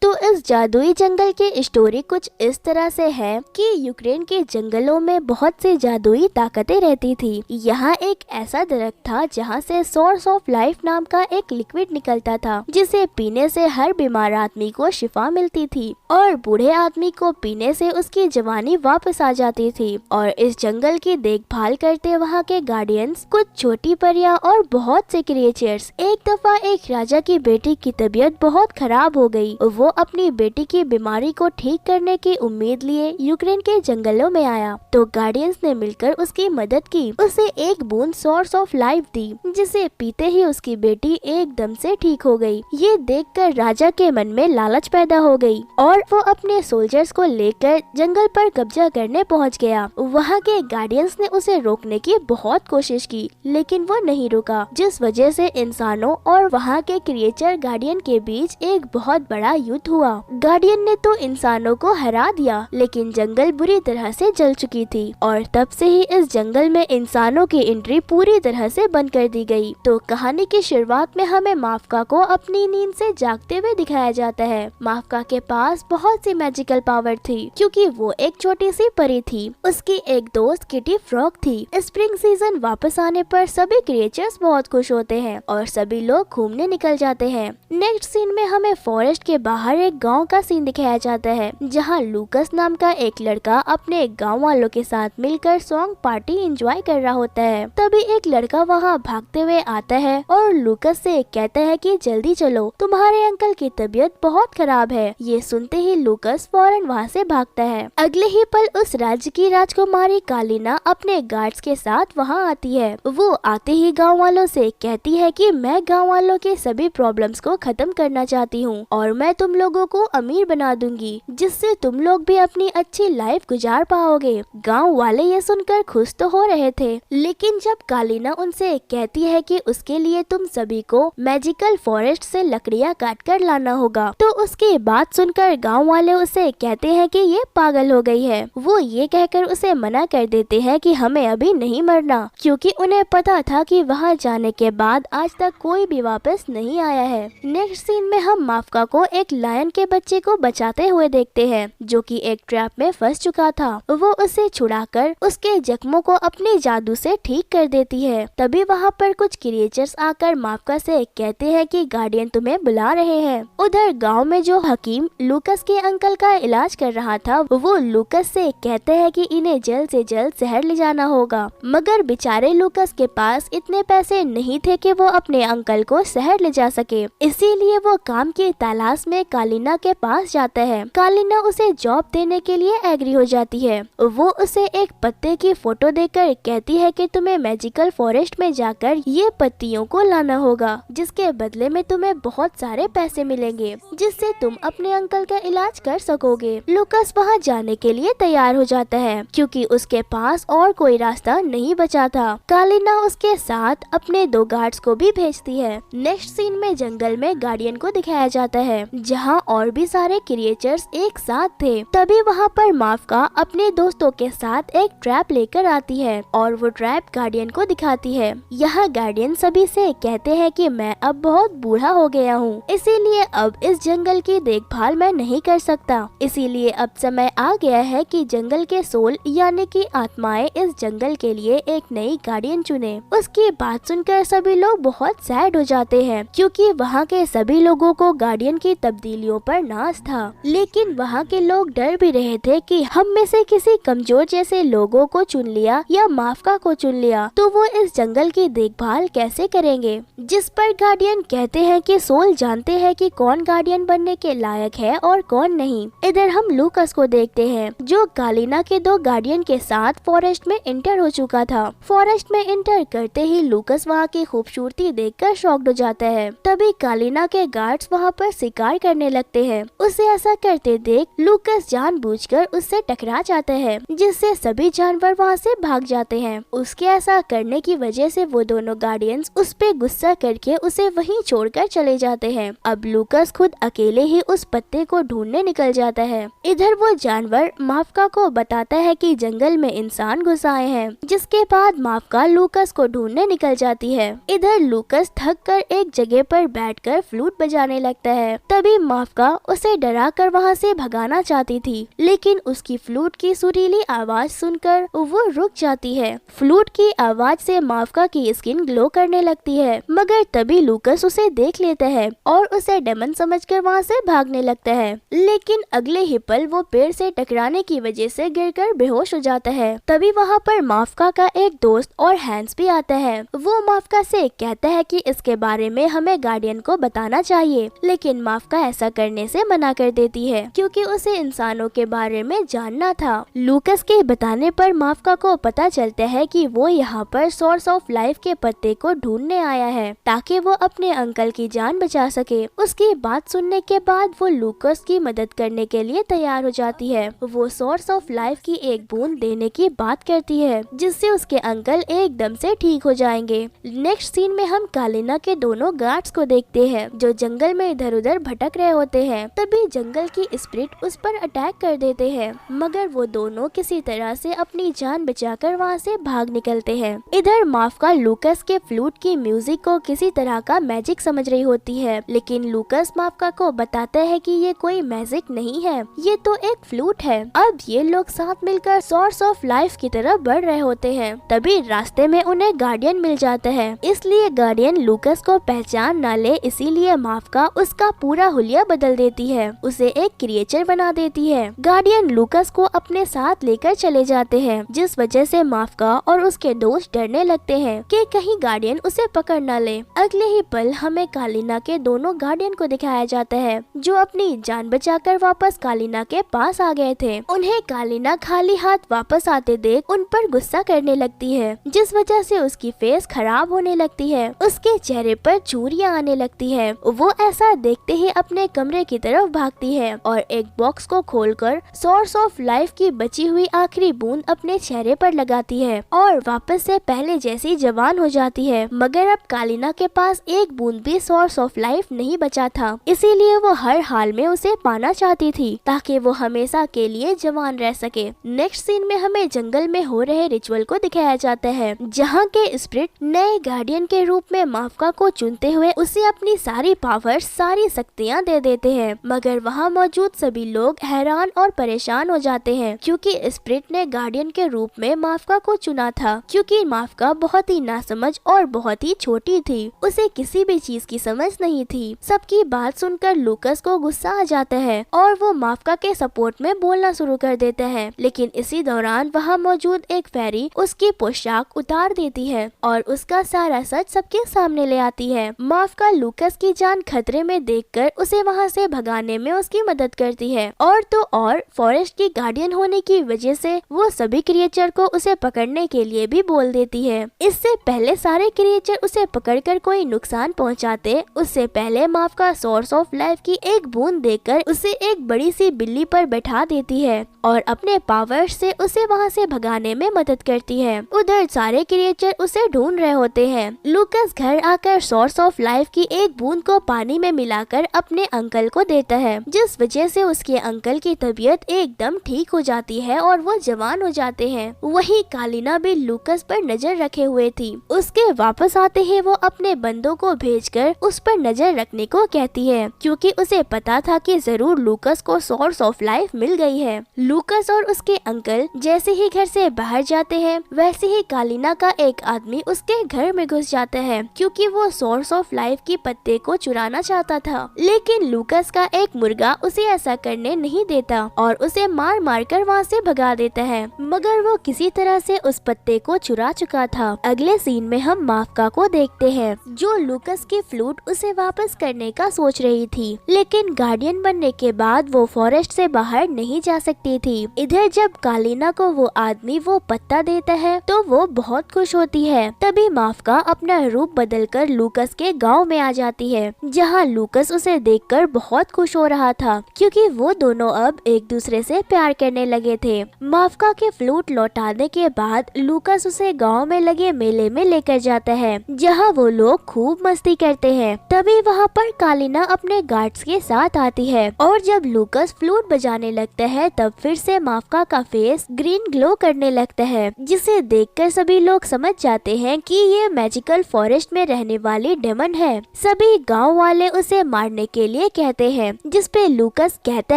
तो इस जादुई जंगल की स्टोरी कुछ इस तरह से है कि यूक्रेन के जंगलों में बहुत सी जादुई ताकतें रहती थी। यहाँ एक ऐसा दरख्त था जहाँ से सोर्स ऑफ लाइफ नाम का एक लिक्विड निकलता था, जिसे पीने से हर बीमार आदमी को शिफा मिलती थी और बूढ़े आदमी को पीने से उसकी जवानी वापस आ जाती थी। और इस जंगल की देखभाल करते वहाँ के गार्डियंस, कुछ छोटी परियां और बहुत से क्रिएचर्स। एक दफा एक राजा की बेटी की तबीयत बहुत खराब हो गई। वो अपनी बेटी की बीमारी को ठीक करने की उम्मीद लिए यूक्रेन के जंगलों में आया, तो गार्डियंस ने मिलकर उसकी मदद की। उसे एक बूंद सोर्स ऑफ लाइफ दी, जिसे पीते ही उसकी बेटी एकदम से ठीक हो गई। ये देखकर राजा के मन में लालच पैदा हो गई और वो अपने सोल्जर्स को लेकर जंगल पर कब्जा करने पहुंच गया। वहाँ के गार्डियंस ने उसे रोकने की बहुत कोशिश की, लेकिन वो नहीं रुका, जिस वजह से इंसानों और वहाँ के क्रिएचर गार्डियन के बीच एक बहुत बड़ा युद्ध हुआ। गार्डियन ने तो इंसानों को हरा दिया, लेकिन जंगल बुरी तरह से जल चुकी थी और तब से ही इस जंगल में इंसानों की एंट्री पूरी तरह से बंद कर दी गई। तो कहानी की शुरुआत में हमें माफका को अपनी नींद से जागते हुए दिखाया जाता है। माफका के पास बहुत सी मैजिकल पावर थी, क्योंकि वो एक छोटी सी परी थी। उसकी एक दोस्त किटी फ्रॉग थी। स्प्रिंग सीजन वापस आने पर सभी क्रिएचर्स बहुत खुश होते हैं और सभी लोग घूमने निकल जाते हैं। नेक्स्ट सीन में हमें फॉरेस्ट के बाहर एक गांव का सीन दिखाया जाता है, जहां लूकस नाम का एक लड़का अपने गांव वालों के साथ मिलकर सॉन्ग पार्टी एंजॉय कर रहा होता है। तभी एक लड़का वहां भागते हुए आता है और लूकस से कहता है कि जल्दी चलो, तुम्हारे अंकल की तबीयत बहुत खराब है। ये सुनते ही लूकस फौरन वहां से भागता है। अगले ही पल उस राज्य की राजकुमारी कालिना अपने गार्ड्स के साथ वहां आती है। वो आते ही गाँव वालों से कहती है कि मैं गाँव वालों के सभी प्रॉब्लम्स को खत्म करना चाहती हूँ और मैं तुम लोगों को अमीर बना दूंगी, जिससे तुम लोग भी अपनी अच्छी लाइफ गुजार पाओगे। गांव वाले ये सुनकर खुश तो हो रहे थे, लेकिन जब कालिना उनसे कहती है कि उसके लिए तुम सभी को मैजिकल फॉरेस्ट से लकड़ियां काट कर लाना होगा, तो उसकी बात सुनकर गांव वाले उसे कहते हैं कि ये पागल हो गई है। वो ये कहकर उसे मना कर देते हैं कि हमें अभी नहीं मरना, क्योंकि उन्हें पता था कि वहाँ जाने के बाद आज तक कोई भी वापस नहीं आया है। नेक्स्ट सीन में हम माफका को एक लायन के बच्चे को बचाते हुए देखते हैं, जो कि एक ट्रैप में फंस चुका था। वो उसे छुड़ाकर उसके जख्मों को अपने जादू से ठीक कर देती है। तभी वहाँ पर कुछ क्रिएचर्स आकर माफका से कहते हैं कि गार्डियन तुम्हें बुला रहे हैं। उधर गांव में जो हकीम लूकस के अंकल का इलाज कर रहा था, वो लूकस से कहते हैं कि इन्हें जल्द से जल्द शहर ले जाना होगा, मगर बेचारे लूकस के पास इतने पैसे नहीं थे कि वो अपने अंकल को शहर ले जा सके। इसीलिए वो काम की तलाश में कालिना के पास जाता है। कालिना उसे जॉब देने के लिए एग्री हो जाती है। वो उसे एक पत्ते की फोटो देकर कहती है कि तुम्हें मैजिकल फॉरेस्ट में जाकर ये पत्तियों को लाना होगा, जिसके बदले में तुम्हें बहुत सारे पैसे मिलेंगे, जिससे तुम अपने अंकल का इलाज कर सकोगे। लूकस वहाँ जाने के लिए तैयार हो जाता है, क्योंकि उसके पास और कोई रास्ता नहीं बचा था। कालिना उसके साथ अपने 2 गार्ड्स को भी भेजती है। नेक्स्ट सीन में जंगल में गार्डियन को दिखाया जाता है, जहाँ और भी सारे क्रिएचर्स एक साथ थे। तभी वहाँ पर माफका अपने दोस्तों के साथ एक ट्रैप लेकर आती है और वो ट्रैप गार्डियन को दिखाती है। यहाँ गार्डियन सभी से कहते हैं कि मैं अब बहुत बूढ़ा हो गया हूँ, इसीलिए अब इस जंगल की देखभाल मैं नहीं कर सकता। इसीलिए अब समय आ गया है कि जंगल के सोल यानी कि आत्माएं इस जंगल के लिए एक नई गार्डियन चुने। उसकी बात सुनकर सभी लोग बहुत सैड हो जाते हैं, क्योंकि वहाँ के सभी लोगों को गार्डियन की तब्दीलियों पर नाज था। लेकिन वहाँ के लोग डर भी रहे थे कि हम में से किसी कमजोर जैसे लोगों को चुन लिया या माफका को चुन लिया तो वो इस जंगल की देखभाल कैसे करेंगे। जिस पर गार्डियन कहते हैं कि सोल जानते हैं कि कौन गार्डियन बनने के लायक है और कौन नहीं। इधर हम लूकस को देखते हैं, जो कालिना के 2 गार्डियन के साथ फॉरेस्ट में इंटर हो चुका था। फॉरेस्ट में इंटर करते ही लूकस वहाँ की खूबसूरती देखकर शॉक्ड हो जाता है। तभी कालिना के गार्ड्स वहाँ पर शिकार करने लगते हैं। उसे ऐसा करते देख लूकस जानबूझकर उससे टकरा जाता है, जिससे सभी जानवर वहाँ से भाग जाते हैं। उसके ऐसा करने की वजह से वो दोनों गार्डियंस उस पे गुस्सा करके उसे वहीं छोड़कर चले जाते हैं। अब लूकस खुद अकेले ही उस पत्ते को ढूंढने निकल जाता है। इधर वो जानवर माफका को बताता है कि जंगल में इंसान घुस आए हैं, जिसके बाद माफका लूकस को ढूंढने निकल जाती है। इधर लूकस थक कर एक जगह पर बैठकर फ्लूट बजाने लगता है। तभी माफका उसे डरा कर वहाँ से भगाना चाहती थी, लेकिन उसकी फ्लूट की सुरीली आवाज सुनकर वो रुक जाती है। फ्लूट की आवाज से माफका की स्किन ग्लो करने लगती है, मगर तभी लूकस उसे देख लेता है और उसे डेमन समझकर वहाँ से भागने लगता है। लेकिन अगले ही पल वो पेड़ से टकराने की वजह से गिरकर बेहोश हो जाता है। तभी वहाँ पर माफका का एक दोस्त और हैंस भी आता है। वो माफका से कहता है कि इसके बारे में हमें गार्डियन को बताना चाहिए, लेकिन माफका ऐसा करने से मना कर देती है क्योंकि उसे इंसानों के बारे में जानना था। लूकस के बताने पर माफका को पता चलता है कि वो यहाँ पर सोर्स ऑफ लाइफ के पत्ते को ढूंढने आया है ताकि वो अपने अंकल की जान बचा सके। उसकी बात सुनने के बाद वो लूकस की मदद करने के लिए तैयार हो जाती है। वो सोर्स ऑफ लाइफ की एक बूंद देने की बात करती है, जिससे उसके अंकल एकदम से ठीक हो जाएंगे। नेक्स्ट सीन में हम कालिना के दोनों गार्ड्स को देखते हैं जो जंगल में इधर उधर भटक रहे होते हैं। तभी जंगल की स्पिरिट उस पर अटैक कर देते हैं, मगर वो दोनों किसी तरह से अपनी जान बचाकर वहाँ से भाग निकलते हैं। इधर माफका लूकस के फ्लूट की म्यूजिक को किसी तरह का मैजिक समझ रही होती है, लेकिन लूकस माफका को बताता है कि ये कोई मैजिक नहीं है, ये तो एक फ्लूट है। अब ये लोग साथ मिलकर सोर्स ऑफ लाइफ की तरफ बढ़ रहे होते हैं। तभी रास्ते में उन्हें गार्डियन मिल जाता है, इसलिए गार्डियन लूकस को पहचान न ले इसीलिए माफका उसका पूरा हुलिया बदल देती है, उसे एक क्रिएचर बना देती है। गार्डियन लूकस को अपने साथ लेकर चले जाते हैं, जिस वजह से माफका और उसके दोस्त डरने लगते हैं कि कहीं गार्डियन उसे पकड़ न ले। अगले ही पल हमें कालिना के दोनों गार्डियन को दिखाया जाता है जो अपनी जान बचाकर वापस कालिना के पास आ गए थे। उन्हें कालिना खाली हाथ वापस आते देख उन पर गुस्सा करने लगती है, जिस वजह से उसकी फेस खराब होने लगती है, उसके चेहरे पर चूरियां आने लगती है। वो ऐसा देखते ही अपने कमरे की तरफ भागती है और एक बॉक्स को खोलकर सोर्स ऑफ लाइफ की बची हुई आखिरी बूंद अपने चेहरे पर लगाती है और वापस से पहले जैसी जवान हो जाती है। मगर अब कालिना के पास एक बूंद भी सोर्स ऑफ लाइफ नहीं बचा था, इसीलिए वो हर हाल में उसे पाना चाहती थी ताकि वो हमेशा के लिए जवान रह सके। नेक्स्ट सीन में हमें जंगल में हो रहे रिचुअल को दिखाया जाता है, जहाँ के स्पिरिट नए गार्डियन के रूप में माफका को चुनते हुए उसे अपनी सारी पावर, सारी शक्तियाँ दे देते हैं। मगर वहाँ मौजूद सभी लोग हैरान और परेशान हो जाते हैं क्योंकि स्पिरिट ने गार्डियन के रूप में माफका को चुना था, क्योंकि माफका बहुत ही नासमझ और बहुत ही छोटी थी, उसे किसी भी चीज की समझ नहीं थी। सबकी बात सुनकर लूकस को गुस्सा आ जाता है और वो माफका के सपोर्ट में बोलना शुरू कर देता है, लेकिन इसी दौरान वहाँ मौजूद एक फेरी उसकी पोशाक उतार देती है और उसका सारा सच सबके सामने ले आती है। माफका लूकस की जान खतरे में देखकर उसे वहाँ से भगाने में उसकी मदद करती है और तो और फॉरेस्ट की गार्डियन होने की वजह से वो सभी क्रिएचर को उसे पकड़ने के लिए भी बोल देती है। इससे पहले सारे क्रिएचर उसे पकड़कर कोई नुकसान पहुंचाते, उससे पहले माफका सोर्स ऑफ लाइफ की एक बूंद देकर उसे एक बड़ी सी बिल्ली पर बैठा देती है और अपने पावर से उसे वहां से भगाने में मदद करती है। उधर सारे क्रिएचर उसे ढूंढ रहे होते हैं। लूकस घर आकर सोर्स ऑफ लाइफ की एक बूंद को पानी में मिलाकर अपने अंकल को देता है, जिस वजह से उसके अंकल की तबीयत एकदम ठीक हो जाती है और वो जवान हो जाते हैं। वहीं कालिना भी लूकस पर नजर रखे हुए थी। उसके वापस आते ही वो अपने बंदों को भेजकर उस पर नजर रखने को कहती है, क्योंकि उसे पता था कि जरूर लूकस को सोर्स ऑफ लाइफ मिल गई है। लूकस और उसके अंकल जैसे ही घर से बाहर जाते हैं, वैसे ही कालिना का एक आदमी उसके घर में घुस जाता है, क्योंकि वो सोर्स ऑफ लाइफ की पत्ते को चुराना चाहता था। लेकिन लूकस का एक मुर्गा उसे ऐसा करने नहीं देता और उसे मार मार कर वहाँ से भगा देता है, मगर वो किसी तरह से उस पत्ते को चुरा चुका था। अगले सीन में हम माफका को देखते हैं, जो लूकस की फ्लूट उसे वापस करने का सोच रही थी, लेकिन गार्डियन बनने के बाद वो फॉरेस्ट से बाहर नहीं जा सकती थी। इधर जब कालिना को वो आदमी वो पत्ता देता है तो वो बहुत खुश होती है। तभी माफका अपना रूप बदलकर लूकस के गांव में आ जाती है, जहां लूकस उसे देखकर बहुत खुश हो रहा था, क्योंकि वो दोनों अब एक दूसरे से प्यार करने लगे थे। माफका के फ्लूट लौटाने के बाद लूकस उसे गांव में लगे मेले में लेकर जाता है, जहां वो लोग खूब मस्ती करते हैं। तभी वहां पर कालिना अपने गार्ड्स के साथ आती है है और जब लूकस फ्लूट बजाने लगता है तब फिर से माफका का फेस ग्रीन ग्लो करने लगता है, जिसे देखकर सभी लोग समझ जाते हैं कि ये मैजिकल फॉरेस्ट में रहने वाली डेमन है। सभी गांव वाले उसे मारने के लिए कहते हैं, जिसपे लूकस कहता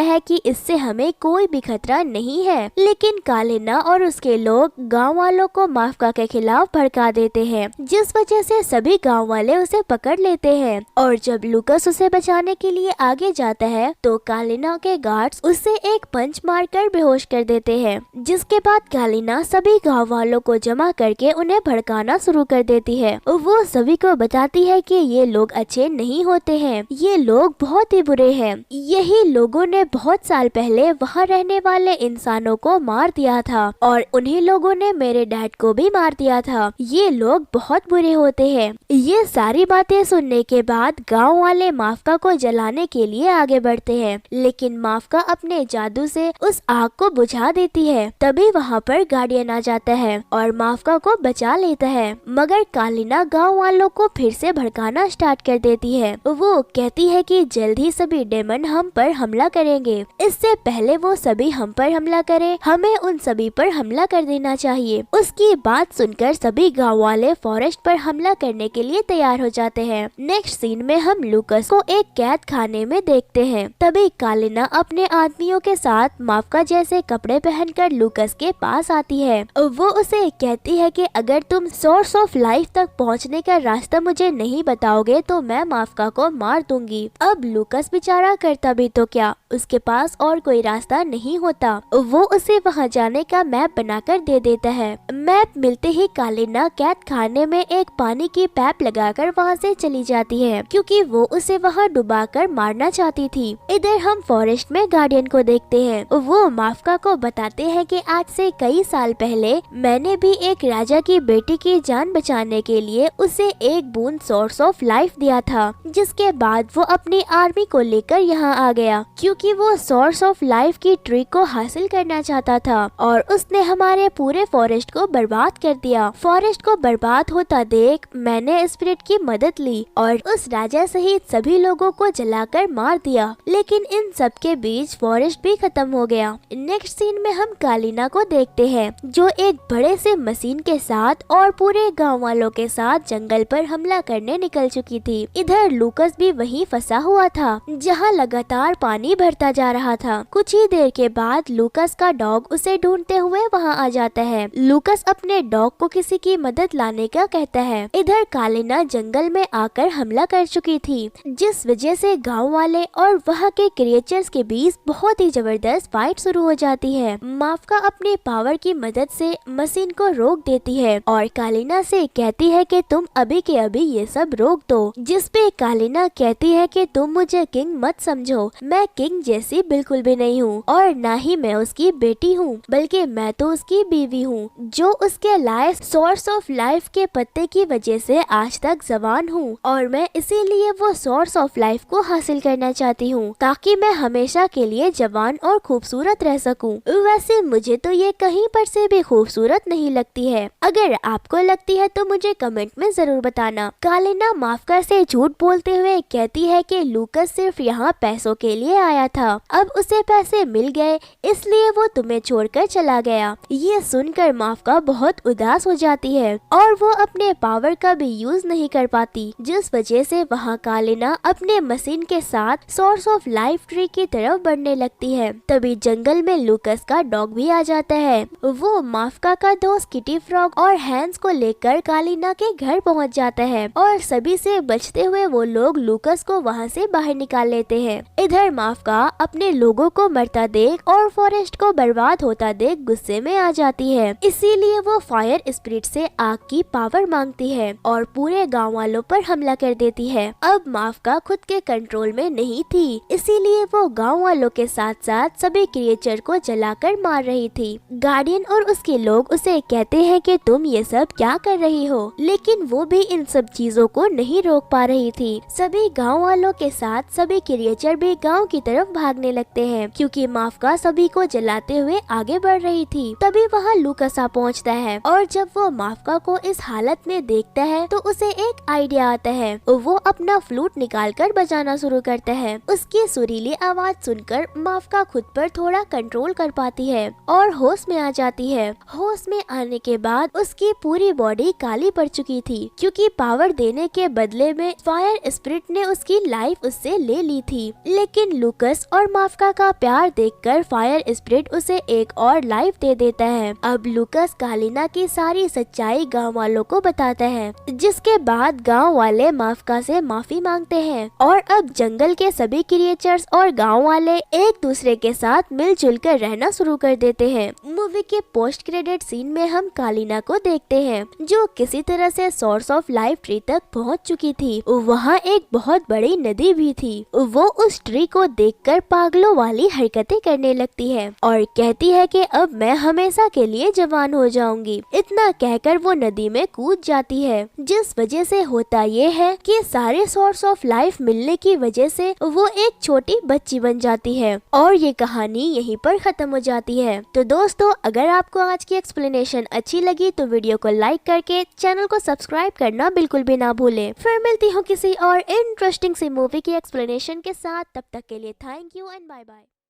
है कि इससे हमें कोई भी खतरा नहीं है, लेकिन कालिना और उसके लोग गांव वालों को माफका के खिलाफ भड़का देते हैं, जिस वजह से सभी गांव वाले उसे पकड़ लेते हैं। और जब लूकस उसे बचाने के लिए आगे जाता है तो कालिना के गार्ड्स उसे एक पंच मारकर बेहोश कर देते हैं, जिसके बाद कालिना सभी गांव वालों को जमा करके उन्हें भड़काना शुरू कर देती है। वो सभी को बताती है कि ये लोग अच्छे नहीं होते हैं, ये लोग बहुत ही बुरे हैं। यही लोगों ने बहुत साल पहले वहाँ रहने वाले इंसानों को मार दिया था और उन्हीं लोगों ने मेरे डैड को भी मार दिया था। ये लोग बहुत बुरे होते हैं। ये सारी बातें सुनने के बाद गांव वाले माफका को जलाने के लिए आगे बढ़ते हैं, लेकिन माफका अपने जादू से उस आग को बुझा देती है। तभी वहाँ पर गार्डियन आ जाता है और माफका को बचा लेता है, मगर कालिना गांव वालों को फिर से भड़काना स्टार्ट कर देती है। वो कहती है कि जल्द ही सभी डेमन हम पर हमला करेंगे, इससे पहले वो सभी हम पर हमला करें, हमें उन सभी पर हमला कर देना चाहिए। उसकी बात सुनकर सभी गांव वाले फॉरेस्ट पर हमला करने के लिए तैयार हो जाते हैं। नेक्स्ट सीन में हम लूकस को एक कैद खाने में देखते हैं। तभी कालिना अपने आदमियों के साथ माफका जैसे कपड़े पहनकर लूकस के पास आती है। वो उसे कहती है कि अगर तुम सोर्स ऑफ लाइफ तक पहुंचने का रास्ता मुझे नहीं बताओगे तो मैं माफका को मार दूंगी। अब लूकस बेचारा करता भी तो क्या, उसके पास और कोई रास्ता नहीं होता। वो उसे वहां जाने का मैप बनाकर दे देता है। मैप मिलते ही कालिना कैद खाने में एक पानी की पैप लगाकर वहां से चली जाती है, क्योंकि वो उसे वहां डुबाकर मारना चाहती थी। इधर हम फॉरेस्ट में गार्डियन को देखते हैं। वो माफका को बताते हैं कि आज से कई साल पहले मैंने भी एक राजा की बेटी की जान बचाने के लिए उसे एक बूंद सोर्स ऑफ लाइफ दिया था, जिसके बाद वो अपनी आर्मी को लेकर यहाँ आ गया, क्योंकि वो सोर्स ऑफ लाइफ की ट्री को हासिल करना चाहता था और उसने हमारे पूरे फॉरेस्ट को बर्बाद कर दिया। फॉरेस्ट को बर्बाद होता देख मैंने स्पिरिट की मदद ली और उस राजा सहित सभी लोगों को जलाकर मार दिया, लेकिन इन सब के बीच फॉरेस्ट भी खत्म हो गया। नेक्स्ट सीन में हम कालिना को देखते हैं, जो एक बड़े से मशीन के साथ और पूरे गांव वालों के साथ जंगल पर हमला करने निकल चुकी थी। इधर लूकस भी वहीं फंसा हुआ था, जहां लगातार पानी भरता जा रहा था। कुछ ही देर के बाद लूकस का डॉग उसे ढूंढते हुए वहां आ जाता है। लूकस अपने डॉग को किसी की मदद लाने का कहता है। इधर कालिना जंगल में आकर हमला कर चुकी थी, जिस वजह से गांव वाले और वहां के क्रिएचर्स के बीच बहुत ही जबरदस्त फाइट शुरू हो जाती है। माफका अपने पावर की मदद से मशीन को रोक देती है और कालिना से कहती है कि तुम अभी के अभी ये सब रोक दो, जिसपे कालिना कहती है कि तुम मुझे किंग मत समझो, मैं किंग जैसी बिल्कुल भी नहीं हूँ और ना ही मैं उसकी बेटी हूँ, बल्कि मैं तो उसकी बीवी हूँ, जो उसके लाए सोर्स ऑफ लाइफ के पत्ते की वजह से आज तक जवान हूँ और मैं इसीलिए वो सोर्स ऑफ लाइफ को हासिल करना चाहती हूँ, ताकि मैं हमेशा के लिए जवान और खूबसूरत रह सकूँ। वैसे मुझे तो ये कहीं पर से भी खूबसूरत नहीं लगती है। अगर आपको लगती है तो मुझे कमेंट में जरूर बताना। कालिना माफका से झूठ बोलते हुए कहती है कि लूकस सिर्फ यहाँ पैसों के लिए आया था, अब उसे पैसे मिल गए इसलिए वो तुम्हें छोड़कर चला गया। ये सुनकर माफका बहुत उदास हो जाती है और वो अपने पावर का भी यूज नहीं कर पाती, जिस वजह से वहाँ कालिना अपने मशीन के साथ सोर्स ऑफ लाइफ ट्री की तरफ बढ़ने लगती है। तभी जंगल में लूकस का डॉग भी आ जाता है। वो माफका का दोस्त किटी फ्रॉग और हैंस को लेकर कालिना के घर पहुंच जाता है और सभी से बचते हुए वो लोग लूकस को वहां से बाहर निकाल लेते हैं। इधर माफका अपने लोगों को मरता देख और फॉरेस्ट को बर्बाद होता देख गुस्से में आ जाती है, इसीलिए वो फायर स्पिरिट से आग की पावर मांगती है और पूरे गांव वालों पर हमला कर देती है। अब माफका खुद के कंट्रोल में नहीं थी, इसीलिए वो गांव वालों के साथ साथ सभी क्रिएचर को जलाकर मार रही थी। गार्डियन और उसके लोग उसे कहते हैं कि तुम ये सब क्या कर रही हो, लेकिन वो भी इन सब चीजों को नहीं रोक पा रही थी। सभी गांव वालों के साथ सभी क्रिएचर भी गांव की तरफ तरफ भागने लगते हैं क्योंकि माफका सभी को जलाते हुए आगे बढ़ रही थी। तभी वहाँ लूकस आ पहुँचता है और जब वो माफका को इस हालत में देखता है तो उसे एक आइडिया आता है। वो अपना फ्लूट निकालकर बजाना शुरू करता है। उसकी सुरीली आवाज सुनकर माफका खुद पर थोड़ा कंट्रोल कर पाती है और होश में आ जाती है। होश में आने के बाद उसकी पूरी बॉडी काली पड़ चुकी थी क्योंकि पावर देने के बदले में फायर स्पिरिट ने उसकी लाइफ उससे ले ली थी। लेकिन लूकस और माफका का प्यार देखकर फायर स्पिरिट उसे एक और लाइफ दे देता है। अब लूकस कालिना की सारी सच्चाई गांव वालों को बताता है, जिसके बाद गांव वाले माफका से माफी मांगते हैं और अब जंगल के सभी क्रिएचर्स और गांव वाले एक दूसरे के साथ मिलजुल कर रहना शुरू कर देते हैं। मूवी के पोस्ट क्रेडिट सीन में हम कालिना को देखते हैं जो किसी तरह से सोर्स ऑफ लाइफ ट्री तक पहुंच चुकी थी। वहाँ एक बहुत बड़ी नदी भी थी। वो उस ट्री को देखकर पागलों वाली हरकतें करने लगती है और कहती है कि अब मैं हमेशा के लिए जवान हो जाऊंगी। इतना कहकर वो नदी में कूद जाती है, जिस वजह से होता ये है कि सारे सोर्स ऑफ लाइफ मिलने की वजह से वो एक छोटी बच्ची बन जाती है और ये कहानी यहीं पर खत्म हो जाती है। तो दोस्तों, अगर आपको आज की एक्सप्लेनेशन अच्छी लगी तो वीडियो को लाइक करके चैनल को सब्सक्राइब करना बिल्कुल भी ना भूले। फिर मिलती हूँ किसी और इंटरेस्टिंग सी मूवी की एक्सप्लेनेशन के साथ। तब तक के लिए thank you and bye bye.